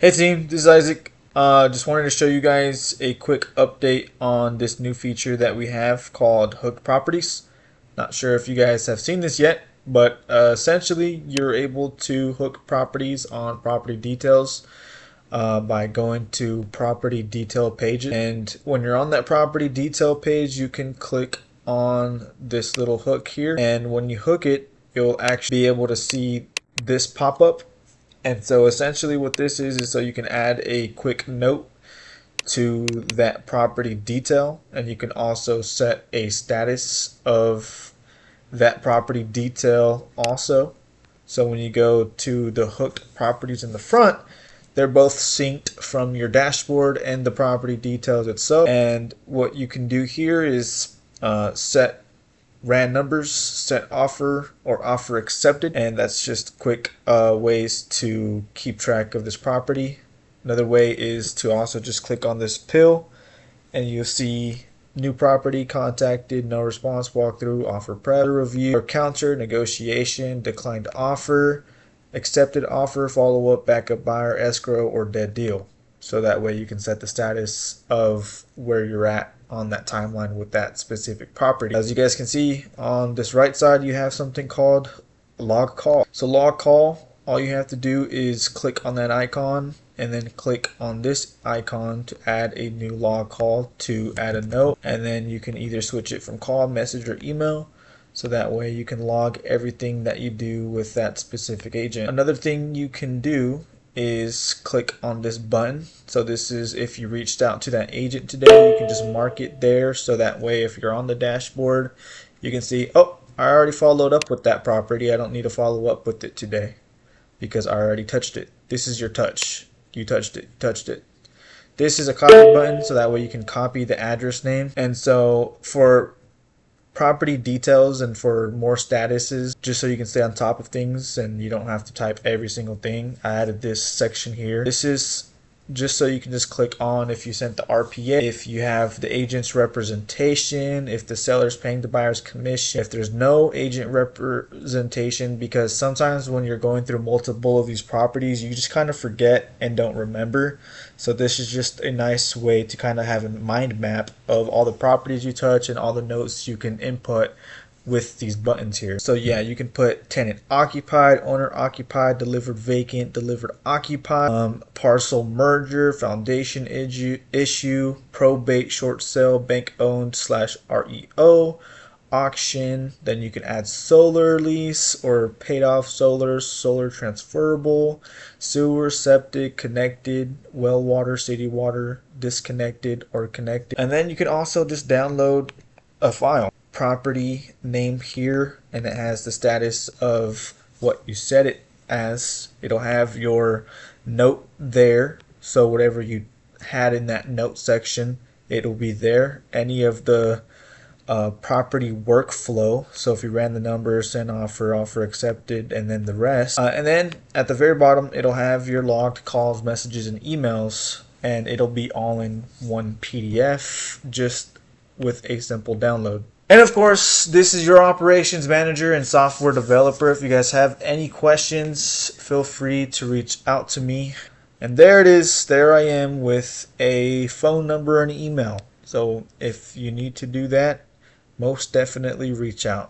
Hey team, this is Isaac. Just wanted to show you guys a quick update on this new feature that we have called hooked properties. Not sure if you guys have seen this yet, but essentially you're able to hook properties on property details by going to property detail pages. And when you're on that property detail page, you can click on this little hook here. And when you hook it, you'll actually be able to see this pop up. And so essentially what this is so you can add a quick note to that property detail, and you can also set a status of that property detail also. So when you go to the hooked properties in the front, they're both synced from your dashboard and the property details itself. And what you can do here is set ran numbers, set offer, or offer accepted, and that's just quick ways to keep track of this property. Another way is to also just click on this pill and you'll see new property contacted, no response, walkthrough, offer prep, review, or counter, negotiation, declined offer, accepted offer, follow-up, backup buyer, escrow, or dead deal. So that way you can set the status of where you're at on that timeline with that specific property. As you guys can see on this right side, you have something called log call. So log call, all you have to do is click on that icon and then click on this icon to add a new log call to add a note, and then you can either switch it from call, message, or email. So that way you can log everything that you do with that specific agent. Another thing you can do is click on this button. So this is if you reached out to that agent today, you can just mark it there, so that way if you're on the dashboard you can see, oh, I already followed up with that property, I don't need to follow up with it today because I already touched it. This is your touch. You touched it, touched it. This is a copy button, so that way you can copy the address name. And so for property details and for more statuses, just so you can stay on top of things and you don't have to type every single thing, I added this section here. This is just so you can just click on if you sent the RPA, if you have the agent's representation, if the seller's paying the buyer's commission, if there's no agent representation, because sometimes when you're going through multiple of these properties, you just kind of forget and don't remember. So this is just a nice way to kind of have a mind map of all the properties you touch and all the notes you can input with these buttons here. So yeah, you can put tenant occupied, owner occupied, delivered vacant, delivered occupied, parcel merger, foundation issue, probate, short sale, bank owned / REO, auction. Then you can add solar lease or paid off solar transferable, sewer, septic, connected, well water, city water, disconnected or connected. And then you can also just download a file. Property name here, and it has the status of what you set it as. It'll have your note there, so whatever you had in that note section, it'll be there. Any of the property workflow, so if you ran the numbers, sent offer, offer accepted, and then the rest. And then at the very bottom, it'll have your logged calls, messages, and emails, and it'll be all in one PDF, just with a simple download. And of course, this is your operations manager and software developer. If you guys have any questions, feel free to reach out to me. And there it is. There I am with a phone number and email. So if you need to do that, most definitely reach out.